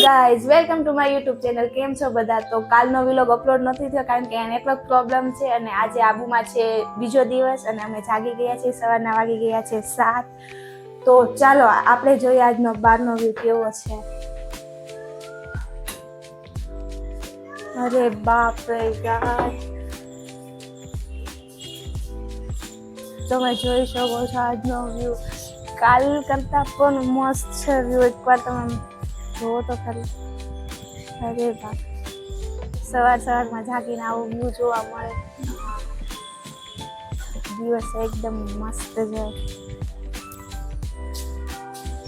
Guys welcome to my YouTube channel. કેમ છો બધા? તો કાલનો વ્લોગ અપલોડ નથી થયો કારણ કે નેટવર્ક પ્રોબ્લેમ છે અને આજે આબુમાં છે બીજો દિવસ અને અમે જાગી ગયા છીએ. સવારના વાગી ગયા છે 7. તો ચાલો આપણે જોઈએ આજનો બહારનો વ્યૂ કેવો છે. અરે બાપ રે ગાય, તમે જોઈ શકો છો આજનો વ્યૂ. કાલ કરતા પણ મસ્ત છે વ્યૂ. એકવાર તમે જોવો તો ખરી. અરે બાપ, સવારમાં જાગીને આવો વ્યૂ જોવા મળે. દિવસ એકદમ મસ્ત છે.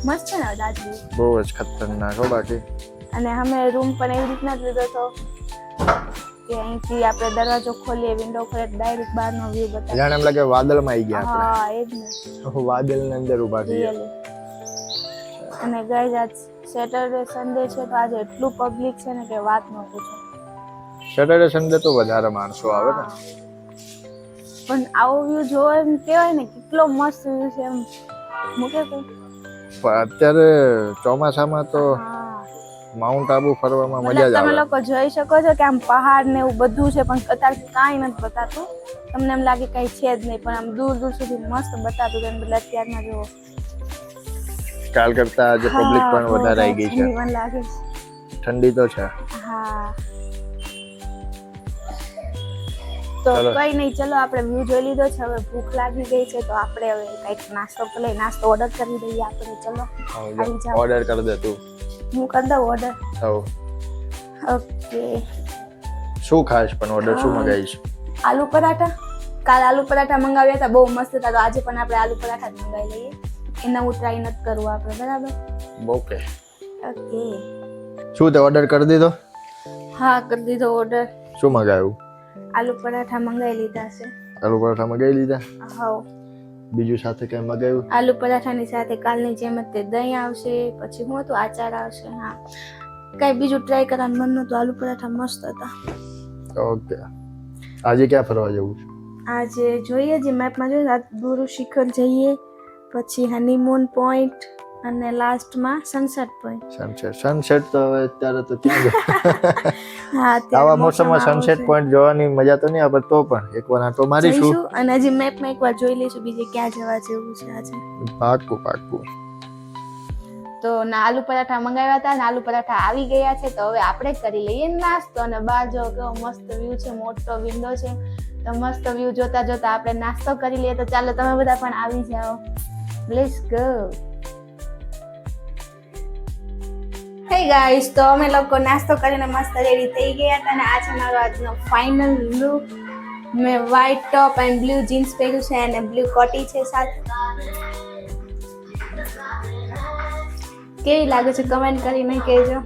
મસ્ત છે ને આજ વ્યૂ? બહુ જ ખતરનાક હો. બાકી અને અમે રૂમ પણ એવી રીતના જ લીધો હતો કે અહીંથી આપણે દરવાજો ખોલીએ, વિન્ડો ખોલીએ, ડાયરેક્ટ બહારનો વ્યૂ બતાવે. જાણે એમ લાગે વાદળમાં આવી ગયા આપણે. હા એ જ ને, વાદળની અંદર ઊભા છીએ. રિયલી. અને ગાઈઝ આજ સેટરડે સન્ડે છે તો આજે એટલું પબ્લિક છે ને કે વાત ન પૂછો. સેટરડે સન્ડે તો વધારે માણસો આવે ને. પણ આવો વ્યૂ જોવો એમ કહેવાય ને કેટલો મસ્ત વ્યૂ છે એમ મૂકે તો. પણ અત્યારે ચોમાસામાં તો માઉન્ટ આબુ ફરવામાં મજા જ તમે આવે. લોકો જોઈ શકો છો કે આમ પહાડ ને એવું બધું છે પણ અત્યારે કાંઈ નથી બતાતું. તમને એમ લાગે કઈ છે જ નહીં, પણ આમ દૂર દૂર સુધી મસ્ત બતાતું હતું. એટલે અત્યારમાં જુઓ, કાલ કરતા આજે પબ્લિક પણ વધારે આવી ગઈ છે. મને લાગે છે ઠંડી તો છે. હા. તો કઈ નહીં, ચલો આપણે વ્યૂ જોઈ લીધો છે. હવે ભૂખ લાગી ગઈ છે તો આપણે હવે કંઈક નાસ્તો લઈ નાસ્તો ઓર્ડર કરી દઈએ આપણે. ચલો આવી જાઓ. ઓર્ડર કરી દે તું. હું કરી દઉં ઓર્ડર? હવ. ઓકે. શું ખાસ પણ ઓર્ડર શું મંગાવીશ? આલુ પરાઠા. કાલ આલુ પરાઠા મંગાવ્યા હતા, બહુ મસ્ત હતા. તો આજે પણ આપણે આલુ પરાઠા જ મંગાવી લઈએ. એને હું ટ્રાય નથી કરવું આપણે, બરાબર? ઓકે. ઓકે. શું તે ઓર્ડર કરી દીધો? હા કરી દીધો ઓર્ડર. શું મંગાવ્યું? આલુ પરાઠા મંગાવી લીધા છે. આલુ પરાઠા મંગાવી લીધા? હા. બીજું સાથે કઈ મંગાવ્યું? આલુ પરાઠાની સાથે કાલની જેમ જ તે દહીં આવશે, પછી હું હતું આચાર આવશે. હા, કઈ બીજું ટ્રાય કરવાનું મન નતું. આલુ પરાઠા મસ્ત હતા. ઓકે. આજે ક્યાં ફરવા જવું છે? આજે જોઈએ, જે મેપમાં જોઈએ ગુરુ શિખર જઈએ, પછી હનીમૂન પોઈન્ટ અને લાસ્ટમાં સનસેટ પોઈન્ટ. સનસેટ તો હવે અત્યારે તો ક્યાં જાય? હા, આવા મોસમમાં સનસેટ પોઈન્ટ જોવાની મજા તો નહીં આવે, તો પણ એકવાર આંટો મારીશું. અને હજી મેપમાં એકવાર જોઈ લઈશું બીજે ક્યાં જવા જેવું છે આજે. પાક્કું પાક્કું. તો ના આલુ પરાઠા મંગાવ્યા હતા ને આલુ પરાઠા આવી ગયા છે. તો હવે આપણે કરી લઈએ નાસ્તો. અને બહાર જો કેવો મસ્ત વ્યૂ છે, મોટો વિન્ડો છે. તો મસ્ત વ્યૂ જોતા જોતા આપણે નાસ્તો કરી લઈએ. તો ચાલો તમે બધા પણ આવી જાઓ. Let's go. હે ગાઈસ, તો અમે લોકો નાસ્તો કરીને મસ્ત રેડી થઈ ગયા હતા. અને આ છે મારો આજનો ફાઇનલ લુક. મેં white top and blue jeans પહેર્યું છે અને બ્લુ કોટી છે સાથે. કેવી લાગે છે કમેન્ટ કરીને કહેજો.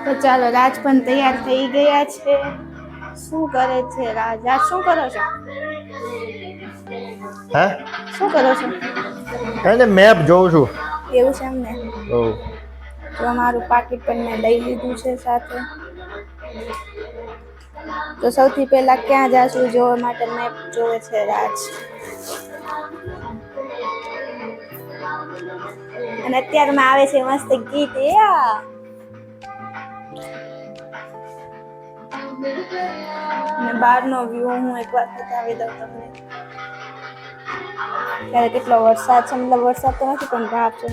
તો ચાલો, રાજ પણ તૈયાર થઈ ગયા છે. શું કરે છે રાજ? રાજ શું કરો છો? હે? શું કરો છો? એને મેપ જોઉં છું. એવું છે એમને? ઓ. તો અમારું પાકીટ પણ મેં લઈ લીધું છે સાથે. તો સૌથી પહેલા ક્યાં જાશું જોવા માટે મેપ જોવે છે રાજ. અને અત્યારમાં આવે છે મસ્ત ગીત. અને બહારનો વ્યૂ હું એકવાર બતાવી દઉં તમને. ત્યારે કેટલો વરસાદ છે, મતલબ વરસાદ તો નથી પણ ભાપ છે.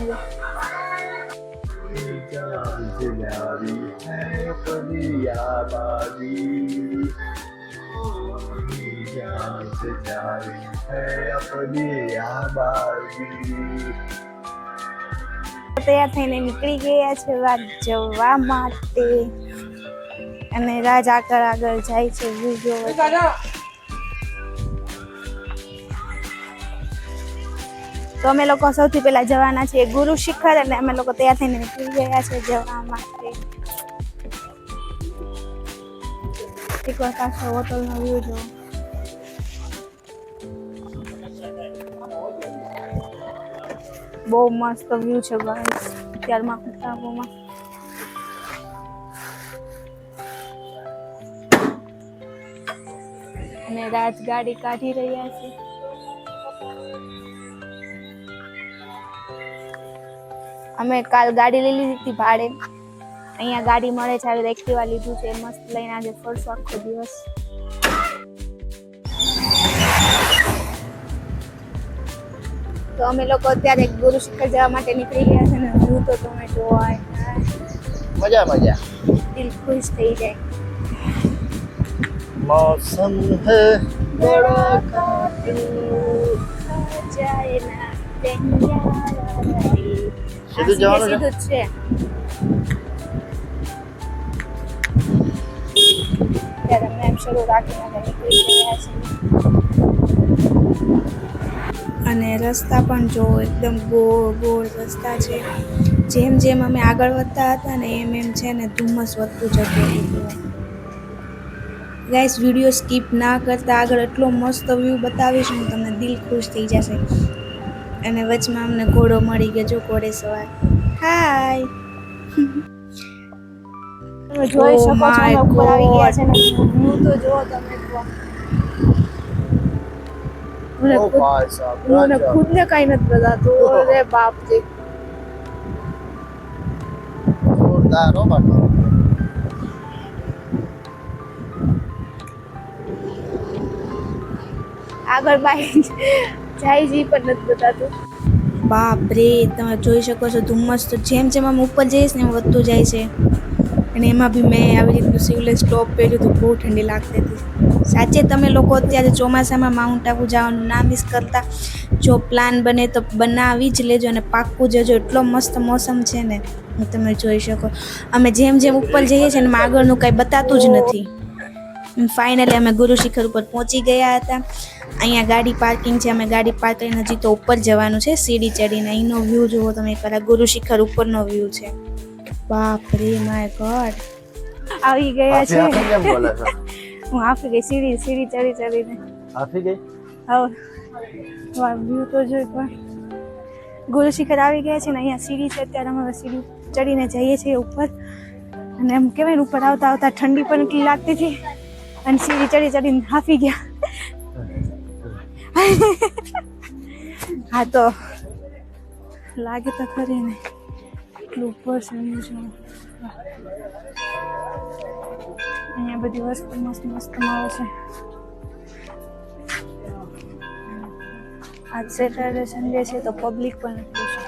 તૈયાર થઈને નીકળી ગયા છે વાત જવા માટે. અને રાજ આગળ આગળ જાય છે વ્યૂ જોવા. તો અમે લોકો સૌથી પહેલા જવાના છીએ ગુરુ શિખર. અને અમે લોકો તૈયાર થઈને નીકળી ગયા છે જવા માટે. એકવાર પાછો હોટલનો વ્યૂ જો. બહુ મસ્ત વ્યૂ છે ગાઈસ અત્યારમાં કુતાબોમાં. અને રાજ ગાડી કાઢી રહ્યા છે. અમે કાલ ગાડી લઈ લીધી હતી ભાડે. અહીંયા ગાડી મળે છે, આવી એક્ટિવા લીધું છે, મસ્ત લઈને આજે ફરશું આખો દિવસ. તો અમે લોકો અત્યારે ગુરુ શિખર જવા માટે નીકળી ગયા છે ને હું તો તમે જોવા મજા મજા દિલ ખુશ થઈ જાય. मौसम है बड़ा જાય ના તૈયાર સીધું જવાનું છે? સીધું જ છે. ત્યારે અમે એમ શરૂ રાખીને અમે નીકળી ગયા છીએ. અને રસ્તા પણ જો એકદમ ગોળ ગોળ રસ્તા છે. જેમ જેમ અમે આગળ વધતા હતા ને એમ એમ છે ને ધુમ્મસ વધતું જતું હતું. ગાઈસ વિડીયો સ્કીપ ના કરતા આગળ એટલો મસ્ત વ્યૂ બતાવીશ હું તમને, દિલ ખુશ થઈ જશે. અને વચમાં અમને ઘોડો મળી ગયો, જો ઘોડે સવાર. હાય તમે જોઈ શકો છો અમે ઉપર આવી ગયા છે ને વ્યૂ તો જો તમે તો. મને ઓ ભાઈ સાહેબ ખુદને કઈ નથી બતાતું. અરે બાપ રે જોરદાર હો બાપા. આગળ બાઈક જાય છે પણ નથી બતાતું. બાપ રે તમે જોઈ શકો છો ધુમ્મસ તો જેમ જેમ આમ ઉપર જઈશ ને એમ વધતું જાય છે. અને એમાં બી મેં આવી રીતનું સિવલેસ ટોપ પહેર્યું તો બહુ ઠંડી લાગતી હતી. સાચે તમે લોકો અત્યારે ચોમાસામાં માઉન્ટ આબુ જવાનું ના મિસ કરતા. જો પ્લાન બને તો બનાવી જ લેજો અને પાક્કું જજો. એટલો મસ્ત મોસમ છે ને તમે જોઈ શકો. અમે જેમ જેમ ઉપર જઈએ છીએ ને આગળનું કંઈ બતાતું જ નથી. ફાઇનલી અમે ગુરુ શિખર ઉપર પહોંચી ગયા હતા. અહીંયા ગાડી પાર્કિંગ છે. અમે ગાડી પાર્ક કરીને હજી તો ઉપર જવાનું છે સીડી ચડીને. અહીંનો વ્યૂ જુઓ તમે એકવાર. ગુરુ શિખર ઉપરનો વ્યૂ છે. બાપ રે માય ગોડ આવી ગયા છે. હું હાફી ગઈ સીડી ચડી ચડીને. હાફી ગઈ? હા વ્યૂ તો જોઈ પણ ગુરુ શિખર આવી ગયા છે ને અહીંયા સીડી છે. અત્યારે અમે સીડી ચડીને જઈએ છીએ ઉપર. અને એમ કહેવાય ને ઉપર આવતા આવતા ઠંડી પણ એટલી લાગતી હતી અને સીડી ચડીને હાફી ગયા. હા તો લાગે તો ખરી ને એટલું ઉપર છે. અહીંયા બધી વસ્તુ મસ્ત મસ્ત મળે છે. આજ સેટરડે સન્ડે છે તો પબ્લિક પણ એટલું છે.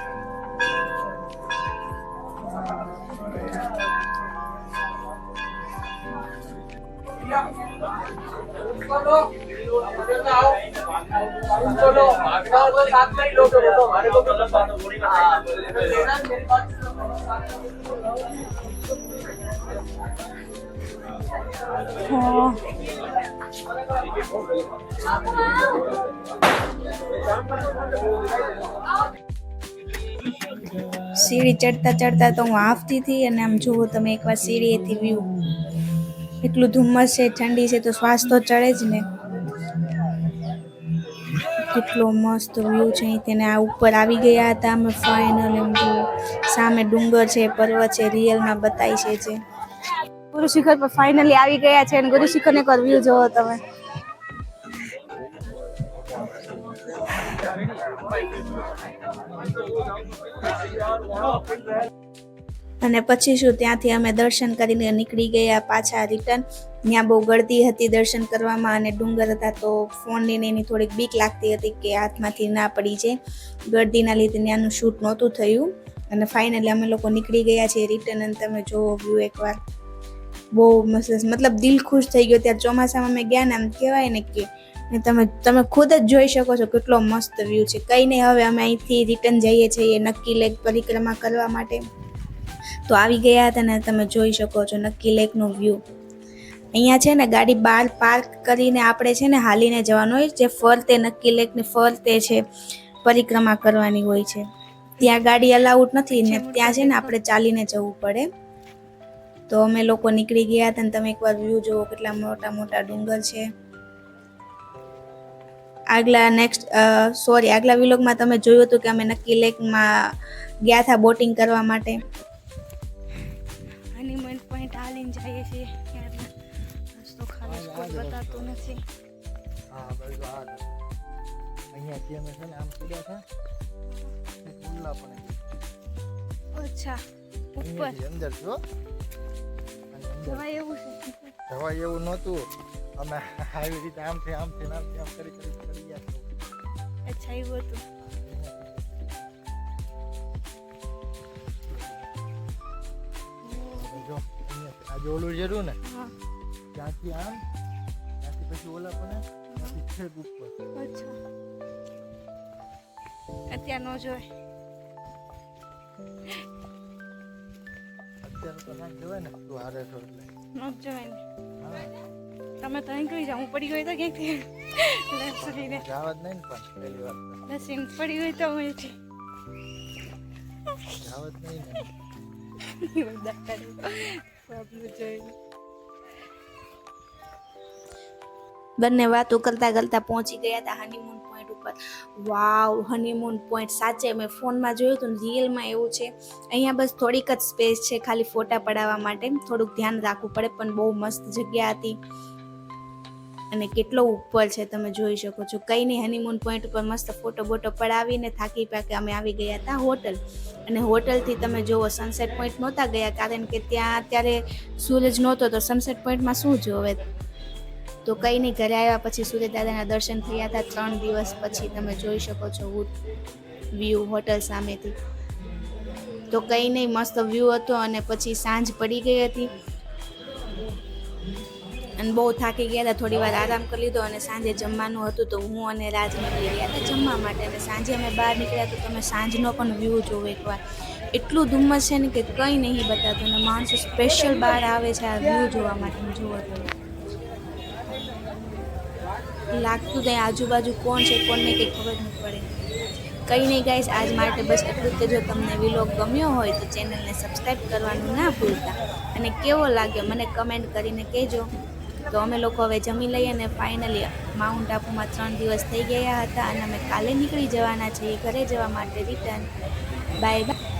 સીડી ચડતા તો હું હાફતી હતી અને આમ જુઓ તમે એકવાર સીડીએથી વ્યૂ. એટલું ધુમ્મસ છે, ઠંડી છે તો શ્વાસ તો ચડે જ ને. કેટલો મસ્ત વ્યૂ છે. તેને આ ઉપર આવી ગયા હતા અમે ફાઇનલ. એમ જુઓ સામે ડુંગર છે, પર્વત છે, રિયલમાં બતાય છે જે. ગુરુ શિખર પર ફાઇનલી આવી ગયા છે અને ગુરુ શિખરને એકવાર વ્યૂ જોવો તમે. અને પછી શું ત્યાંથી અમે દર્શન કરીને નીકળી ગયા પાછા રિટર્ન. ત્યાં બહુ ગળદી હતી દર્શન કરવામાં અને ડુંગર હતા તો ફોનની એની થોડીક બીક લાગતી હતી કે હાથમાંથી ના પડી જાય. ગળદીના લીધે ત્યાંનું શૂટ નહોતું થયું. અને ફાઇનલી અમે લોકો નીકળી ગયા છીએ રિટર્ન. અને તમે જોવો વ્યૂ એકવાર બહુ મસ્ત. મતલબ દિલ ખુશ થઈ ગયો. ત્યાં ચોમાસામાં અમે ગયા ને આમ કહેવાય ને કે તમે ખુદ જ જોઈ શકો છો કેટલો મસ્ત વ્યૂ છે. કંઈ નહીં હવે અમે અહીંથી રિટર્ન જઈએ છીએ નક્કી લેક પરિક્રમા કરવા માટે. તો આવી ગયા હતા ને તમે જોઈ શકો છો નક્કી લેકનો વ્યૂ. અહીંયા છે ને ગાડી બહાર પાર્ક કરીને આપણે છે ને હાલીને જવાનું હોય. જે ફરતે નક્કી લેકની ફરતે છે પરિક્રમા કરવાની હોય છે. ત્યાં ગાડી અલાઉડ નથી ને ત્યાં છે ને આપણે ચાલીને જવું પડે. તો અમે લોકો નીકળી ગયા હતા ને તમે એકવાર વ્યૂ જુઓ કેટલા મોટા મોટા ડુંગર છે. આગલા વિલોગમાં તમે જોયું હતું કે અમે નક્કી લેકમાં ગયા હતા બોટિંગ કરવા માટે. હનીમૂન પોઈન્ટ હાલીને જઈએ છીએ. રસ્તો ખાલી બતાતો નથી. હા બસ આ જ. અહીંયાથી અમે છે ને આમ સીધા છે ખુલ્લા પણ અચ્છા ઉપર અહીંયાથી અંદર જો અને અંદર જવાય એવું છે જવાય એવું નહોતું. અમે આવી રીતે આમથી આમ કરી ગયા છો. અચ્છા એવું હતું જો અહીંયા આ ઓલું જેરું ને હા ત્યાંથી આમ ત્યાંથી પછી ઓલા પણ ત્યાંથી છેક ઉપર. અચ્છા અત્યારે ન જોય અત્યારે તો ના જવાય ને તું હારે છો એટલે. ન જોવાય ને હા તમે તો અહીં કરી જાઓ હું પડી ગઈ તો ક્યાંકથી લસરીને જવા જ નહીં ને પણ પહેલી વાર તો. લસીને પડી ગઈ તો અહીંથી જવા જ નહીં ને. બંને વાતો કરતા કરતા પહોંચી ગયા હતા હનીમૂન પોઈન્ટ ઉપર. વાવ હનીમૂન પોઈન્ટ સાચે મેં ફોનમાં જોયું હતું ને રિયલમાં એવું છે. અહીંયા બસ થોડીક જ સ્પેસ છે ખાલી ફોટા પડાવવા માટે, થોડુંક ધ્યાન રાખવું પડે પણ બહુ મસ્ત જગ્યા હતી અને કેટલો ઉપર છે તમે જોઈ શકો છો. કંઈ નહીં હનીમૂન પોઈન્ટ ઉપર મસ્ત ફોટો બોટો પડાવીને થાકી પાકે અમે આવી ગયા હતા હોટલ. અને હોટલથી તમે જુઓ સનસેટ પોઈન્ટ નહોતા ગયા કારણ કે ત્યાં અત્યારે સૂરજ નહોતો તો સનસેટ પોઈન્ટમાં શું જોવે. તો કંઈ નહીં ઘરે આવ્યા પછી સૂર્યદાદાના દર્શન થયા હતા 3 દિવસ પછી. તમે જોઈ શકો છો વ્યૂ હોટલ સામેથી. તો કંઈ નહીં મસ્ત વ્યૂ હતો અને પછી સાંજ પડી ગઈ હતી અને બહુ થાકી ગયા હતા. થોડી વાર આરામ કરી લીધો અને સાંજે જમવાનું હતું તો હું અને રાજ નીકળી ગયા હતા જમવા માટે. અને સાંજે અમે બહાર નીકળ્યા તો તમે સાંજનો પણ વ્યૂ જોવો એકવાર. એટલું ધુમ્મસ છે ને કે કંઈ નહીં બતાતું અને માણસો સ્પેશિયલ બહાર આવે છે આ વ્યૂ જોવા માટે. જુઓ તમે લાગતું ત્યાં આજુબાજુ કોણ છે કોણને કંઈ ખબર નથી પડે. કંઈ નહીં ગાઈસ આજ માટે બસ એટલું જ. જો તમને વિલોગ ગમ્યો હોય તો ચેનલને સબસ્ક્રાઈબ કરવાનું ના ભૂલતા અને કેવો લાગ્યો મને કમેન્ટ કરીને કહેજો. તો અમે લોકો હવે જમી લઈએ અને ફાઇનલી માઉન્ટ આબુમાં 3 દિવસ થઈ ગયા હતા અને અમે કાલે નીકળી જવાના છીએ ઘરે જવા માટે રિટર્ન. Bye bye.